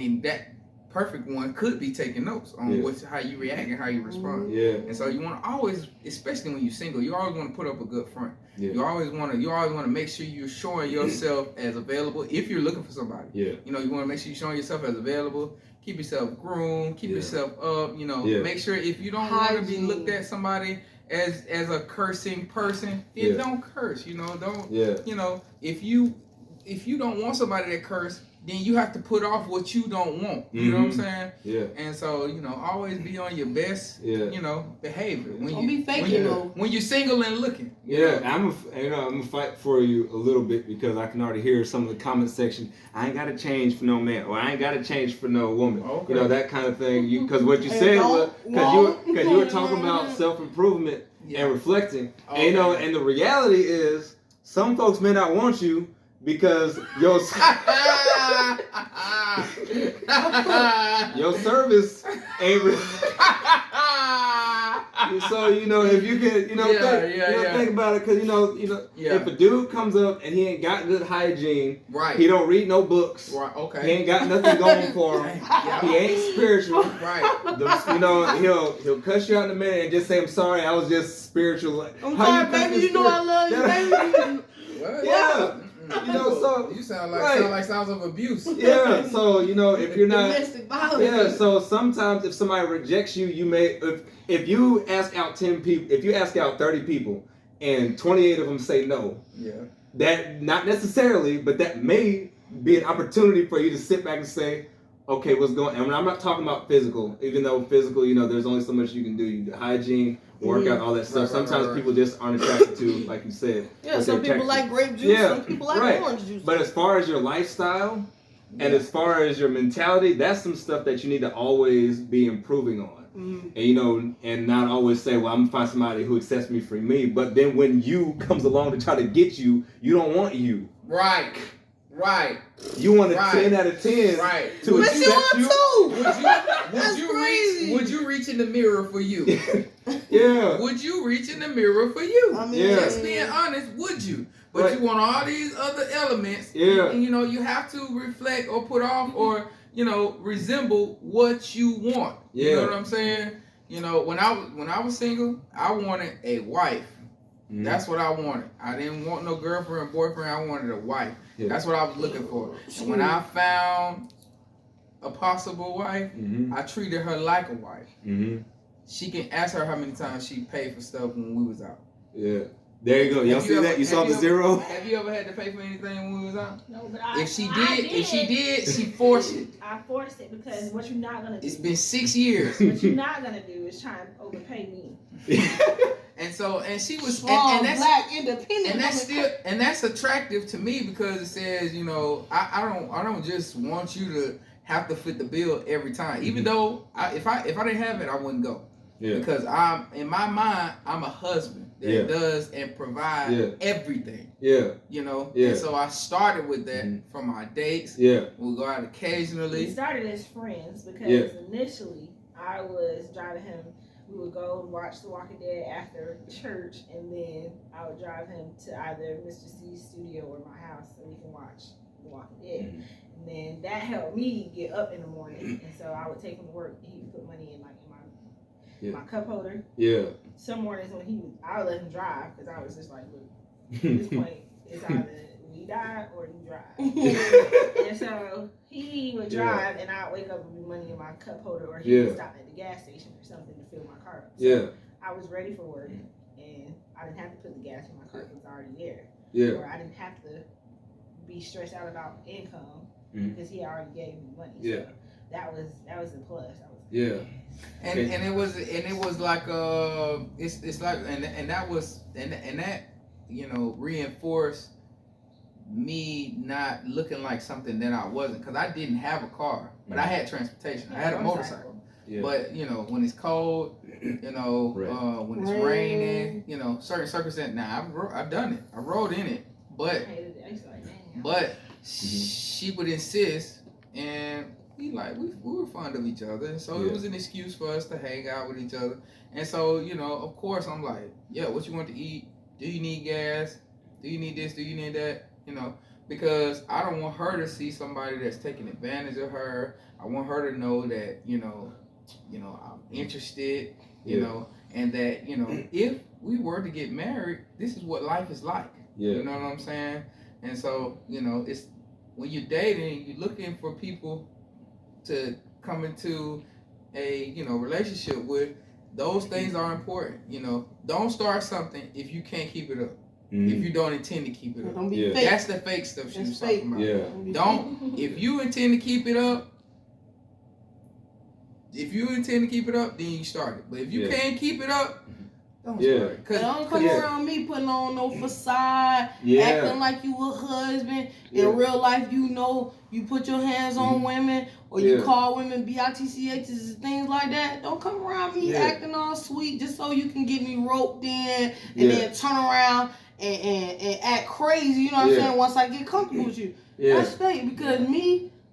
And that perfect one could be taking notes on how you react and how you respond. Yeah. And so you want to always, especially when you're single, you always want to put up a good front. Yeah. You always want to make sure you're showing yourself as available if you're looking for somebody. Yeah. You want to make sure you're showing yourself as available. Keep yourself groomed. Keep yourself up. Make sure if you don't want to be looked at somebody as a cursing person, then don't curse. Don't. Yeah. If you don't want somebody that curse, then you have to put off what you don't want. You know what I'm saying? Yeah. And so, always be on your best, behavior. Don't be faking when you're single and looking. I'm gonna fight for you a little bit because I can already hear some of the comment section. I ain't gotta change for no man, or I ain't gotta change for no woman. Okay. That kind of thing. Because what you said was because you were talking about self-improvement and reflecting. Okay. And the reality is some folks may not want you because your service ain't so if you can think about it, because if a dude comes up and he ain't got good hygiene, right, he don't read no books, right, okay, he ain't got nothing going for him, he ain't spiritual, right, he'll cuss you out in a minute and just say, I'm sorry, I was just spiritual. I'm sorry, baby, I love you, baby. What? Yeah. So you sound like sounds of abuse. Yeah, so if you're not domestic violence. so sometimes if somebody rejects you, you may if you ask out 10 people, if you ask out 30 people and 28 of them say no, that not necessarily, but that may be an opportunity for you to sit back and say, okay, what's going on? And I'm not talking about physical, even though physical, there's only so much you can do. You do hygiene, workout, all that stuff. Sometimes people just aren't attracted to, like you said. Yeah, some people like grape juice, some people like orange juice. But as far as your lifestyle and as far as your mentality, that's some stuff that you need to always be improving on. And and not always say, well, I'm gonna find somebody who accepts me for me. But then when you comes along to try to get you, you don't want you. Right. You want a 10 out of 10 to but accept you. Would you reach in the mirror for you? Yeah. Would you reach in the mirror for you? I mean, just being honest, would you? But you want all these other elements. Yeah. And you have to reflect or put off or resemble what you want. You know what I'm saying? When I was single, I wanted a wife. That's what I wanted. I didn't want no girlfriend, boyfriend. I wanted a wife. Yeah. That's what I was looking for. And when I found a possible wife, I treated her like a wife. She can ask her how many times she paid for stuff when we was out. Yeah. There you go. Y'all see that? You saw the zero? Have you ever had to pay for anything when we was out? No, but if she did, she forced it. I forced it because what you're not gonna do. It's been 6 years. What you're not gonna do is try and overpay me. And she was strong, black, independent. And that's attractive to me because it says, I don't just want you to have to fit the bill every time. Even though if I didn't have it, I wouldn't go. Yeah. Because in my mind, I'm a husband that does and provides everything. Yeah. And so I started with that from my dates. Yeah. We'll go out occasionally. We started as friends because initially I was driving him. We would go and watch The Walking Dead after church, and then I would drive him to either Mr. C's studio or my house so we can watch The Walking Dead. And then that helped me get up in the morning, and so I would take him to work, and he would put money in my cup holder. Yeah. Some mornings when I would let him drive because I was just like, look, at this point, it's either we die or you drive. And so he would drive, and I'd wake up with money in my cup holder, or he would stop at the gas station or something to fill my car up. So I was ready for work, and I didn't have to put the gas in my car; it was already there. Yeah. Or I didn't have to be stressed out about income because he already gave me money. So that was a plus. And it was like it's like and that reinforced me not looking like something that I wasn't, because I didn't have a car, but I had transportation. I had a motorcycle. Yeah. But when it's cold, when it's raining, certain circumstances. Now I've done it. I rode in it, but she would insist, and we were fond of each other, and so it was an excuse for us to hang out with each other. And so of course I'm like, what you want to eat? Do you need gas? Do you need this? Do you need that? because I don't want her to see somebody that's taking advantage of her. I want her to know that, I'm interested, you know, and that, if we were to get married, this is what life is like. Yeah. You know what I'm saying? And so, it's when you're dating, you're looking for people to come into a, relationship with. Those things are important. Don't start something if you can't keep it up. If you don't intend to keep it up. Don't be fake. That's the fake stuff she was talking about. Yeah. If you intend to keep it up, then you start it. But if you can't keep it up, don't start it. Don't come around me putting on no facade, acting like you a husband. In real life, you put your hands on women, or you call women bitchs and things like that. Don't come around me acting all sweet just so you can get me roped in and then turn around and act crazy. You know what I'm saying? Once I get comfortable with you. That's fake, because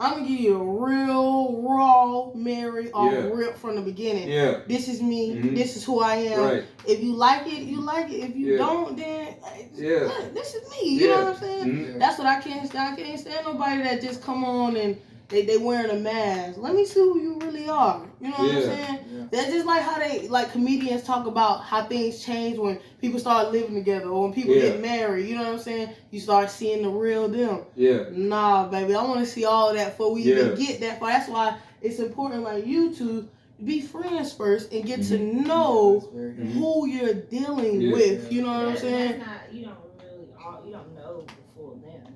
I'm gonna give you a real raw Mary rip from the beginning. Yeah. This is me. This is who I am. Right. If you like it, you like it. If you don't, then this is me. You know what I'm saying? That's what I can't stand. I can't stand nobody that just come on and they wearing a mask. Let me see who you really are. You know what I'm saying? Yeah. That's just like how comedians talk about how things change when people start living together or when people get married. You know what I'm saying? You start seeing the real them. Yeah. Nah, baby. I want to see all of that before we even get that far. That's why it's important, like you to be friends first and get to know who you're dealing with. You know what I'm saying? You don't know the full them.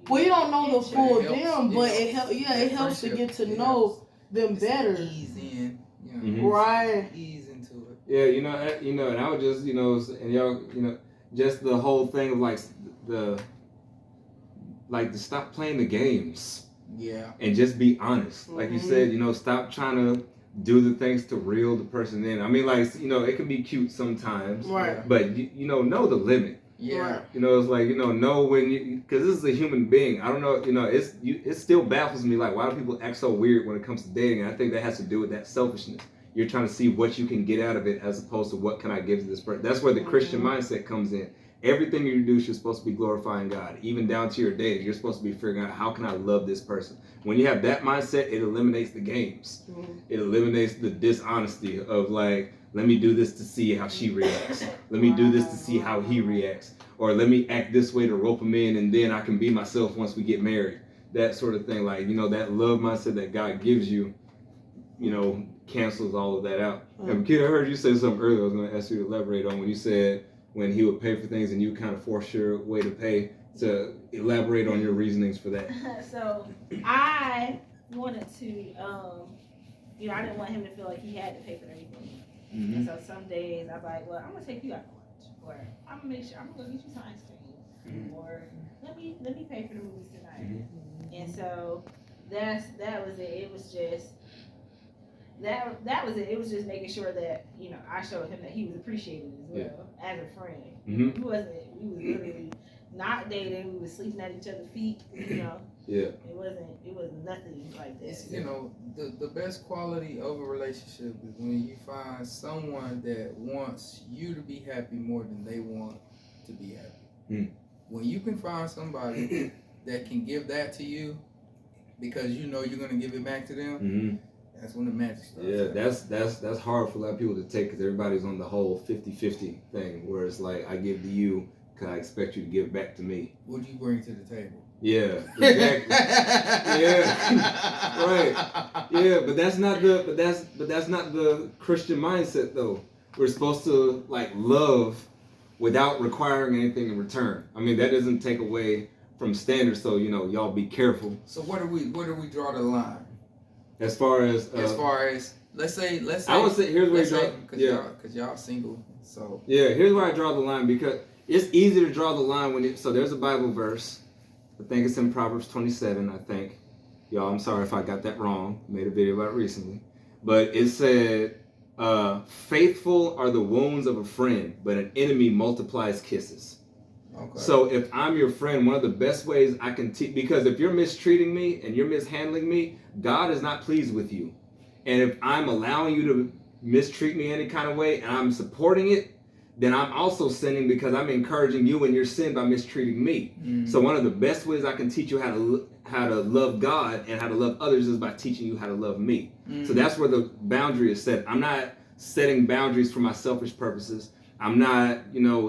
Well, you don't know the full them, but it helps to get to know them better. Ease in, right? Ease into it. Yeah, and I would just, and y'all, just the whole thing of to stop playing the games. Yeah. And just be honest, like you said, stop trying to do the things to reel the person in. I mean, it can be cute sometimes, right? But know the limit. Yeah. It's like, know when because this is a human being. I don't know, it still baffles me, like, why do people act so weird when it comes to dating? And I think that has to do with that selfishness. You're trying to see what you can get out of it as opposed to what can I give to this person. That's where the Christian mindset comes in. Everything you do, you're supposed to be glorifying God. Even down to your dating, you're supposed to be figuring out, how can I love this person? When you have that mindset, it eliminates the games. It eliminates the dishonesty of like, let me do this to see how she reacts. Let me do this to see how he reacts. Or let me act this way to rope him in, and then I can be myself once we get married. That sort of thing. Like, that love mindset that God gives you, cancels all of that out. And Pakitta, I heard you say something earlier I was going to ask you to elaborate on, when you said when he would pay for things and you kind of force your way to pay. To elaborate on your reasonings for that. So I wanted to, I didn't want him to feel like he had to pay for everything. And so some days I'm like, well, I'm gonna take you out to lunch, or I'm gonna make sure I'm gonna get you some ice cream, or let me pay for the movies tonight. And so that was it. It was just that was it. It was just making sure that I showed him that he was appreciated as well as a friend. We was literally not dating. We was sleeping at each other's feet. Yeah. It was nothing like this. The best quality of a relationship is when you find someone that wants you to be happy more than they want to be happy. When you can find somebody that can give that to you because you're going to give it back to them, that's when the magic starts. Yeah, that's hard for a lot of people to take, because everybody's on the whole 50-50 thing, where it's like, I give to you because I expect you to give back to me. What do you bring to the table? Yeah, exactly. Yeah, right. Yeah, but that's not the Christian mindset though. We're supposed to love without requiring anything in return. I mean, that doesn't take away from standards. So y'all be careful. So where do we draw the line? As far as let's say I would say here's where you draw, because y'all single. So here's where I draw the line, because it's easy to draw the line so there's a Bible verse. I think it's in Proverbs 27, I think. Y'all, I'm sorry if I got that wrong. Made a video about it recently. But it said, faithful are the wounds of a friend, but an enemy multiplies kisses. Okay. So if I'm your friend, one of the best ways I can teach, because if you're mistreating me and you're mishandling me, God is not pleased with you. And if I'm allowing you to mistreat me any kind of way and I'm supporting it, then I'm also sinning because I'm encouraging you in your sin by mistreating me. Mm. So one of the best ways I can teach you how to love God and how to love others is by teaching you how to love me. Mm. So that's where the boundary is set. I'm not setting boundaries for my selfish purposes. I'm not,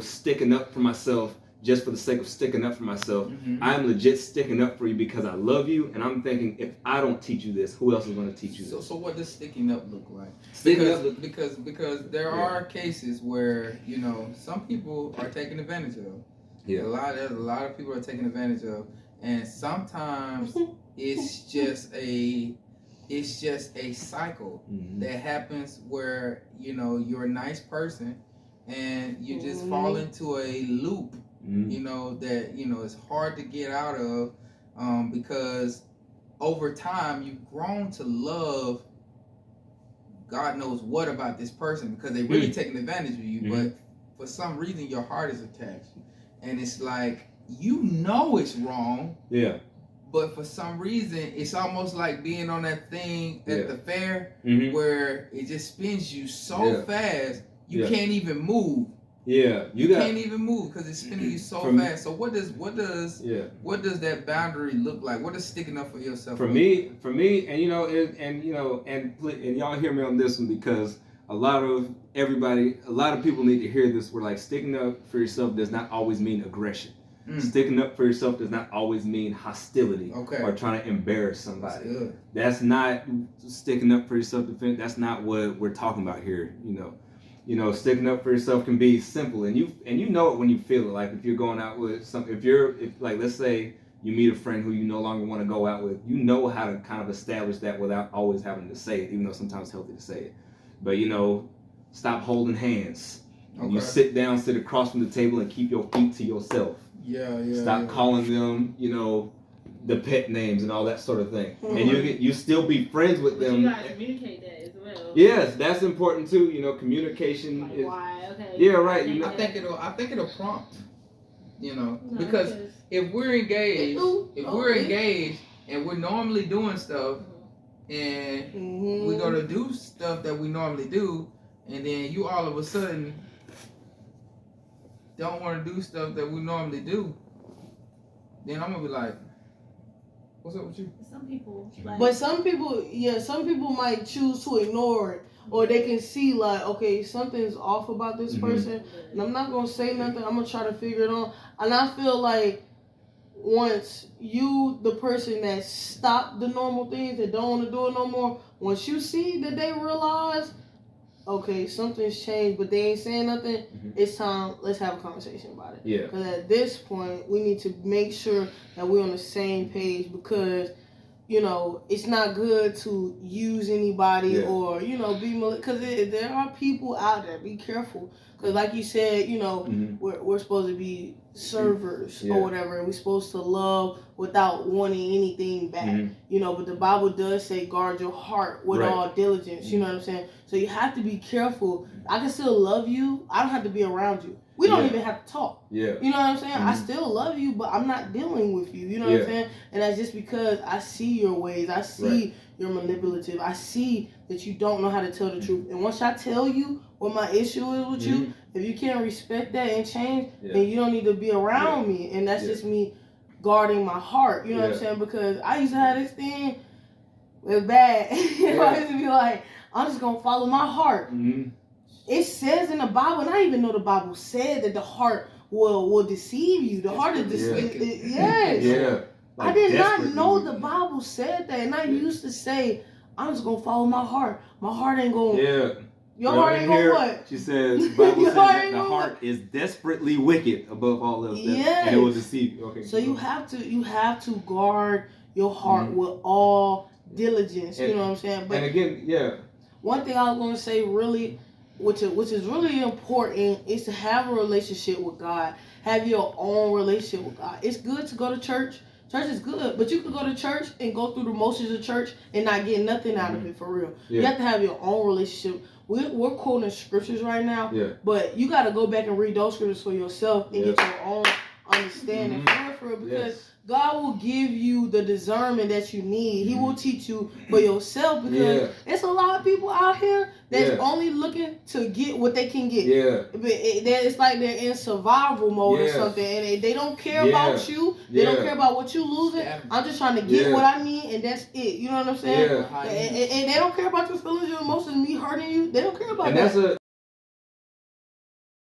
sticking up for myself just for the sake of sticking up for myself. Mm-hmm. I'm legit sticking up for you because I love you, and I'm thinking, if I don't teach you this, who else is going to teach you this? So what does sticking up look like? Because there are cases where some people are taken advantage of. Yeah. A lot of people are taken advantage of, and sometimes it's just a cycle that happens where you're a nice person and you just fall into a loop. That it's hard to get out of, because over time you've grown to love God knows what about this person because they really taking advantage of you, but for some reason your heart is attached, and it's like it's wrong. Yeah. But for some reason it's almost like being on that thing at the fair where it just spins you so fast you can't even move. Yeah, you can't even move because it's spinning you so fast. So what does that boundary look like? What does sticking up for yourself? For me, and y'all hear me on this one because a lot of people need to hear this. Where like sticking up for yourself does not always mean aggression. Sticking up for yourself does not always mean hostility or trying to embarrass somebody. That's not sticking up for yourself. That's not what we're talking about here. Sticking up for yourself can be simple, and you know it when you feel it. Like if you're going out with let's say you meet a friend who you no longer want to go out with, you know how to kind of establish that without always having to say it, even though sometimes it's healthy to say it. But stop holding hands. Okay. You sit across from the table and keep your feet to yourself. Yeah. Stop calling them, the pet names and all that sort of thing. Mm-hmm. And you still be friends with them. You gotta communicate that as well. Yes, that's important too. Communication is. Why? Okay. Yeah, right. I think it'll prompt. Because if we're engaged, and we're normally doing stuff, and we're gonna do stuff that we normally do, and then you all of a sudden don't want to do stuff that we normally do, then I'm gonna be like, what's up with you? Some people might choose to ignore it, or they can see like, okay, something's off about this person, and I'm not gonna say nothing. I'm gonna try to figure it out. And I feel like once the person that stopped the normal things, that don't want to do it no more, once you see that they realize, okay, something's changed, but they ain't saying nothing, it's time, let's have a conversation about it. Yeah. Because at this point, we need to make sure that we're on the same page, because, it's not good to use anybody or, be, because there are people out there, be careful. Because like you said, we're supposed to be servers or whatever, and we're supposed to love without wanting anything back, but the Bible does say guard your heart with all diligence, you know what I'm saying? So you have to be careful. I can still love you. I don't have to be around you. We don't even have to talk. Yeah. You know what I'm saying? I still love you, but I'm not dealing with you. You know what I'm saying? And that's just because I see your ways. I see you're manipulative. I see that you don't know how to tell the truth. And once I tell you what my issue is with you, if you can't respect that and change, then you don't need to be around me. And that's just me guarding my heart. You know what I'm saying? Because I used to have this thing. It was bad. I used to be like, I'm just going to follow my heart. It says in the Bible, and I even know the Bible said that the heart will deceive you. The heart is deceiving. Yes. Yeah. Like I did not know the Bible said that. And I used to say, I'm just going to follow my heart. My heart ain't going to... Yeah. Your heart ain't going to what? She says, the Bible says that the heart is desperately wicked above all else. Yes. And it will deceive you. Okay. So you have to guard your heart with all diligence. You know what I'm saying? But and again, one thing I was going to say really... Which is really important is to have a relationship with God. Have your own relationship with God. It's good to go to church. Church is good, but you can go to church and go through the motions of church and not get nothing out of it for real. Yeah. You have to have your own relationship. We're quoting scriptures right now, but you got to go back and read those scriptures for yourself and get your understanding for real, because God will give you the discernment that you need. He will teach you for yourself, because it's a lot of people out here that's only looking to get what they can get. It's like they're in survival mode or something, and they don't care about you. They don't care about what you losing. I'm just trying to get what I need, and that's it. You know what I'm saying? And they don't care about your feelings, your emotions, me hurting you. They don't care about that.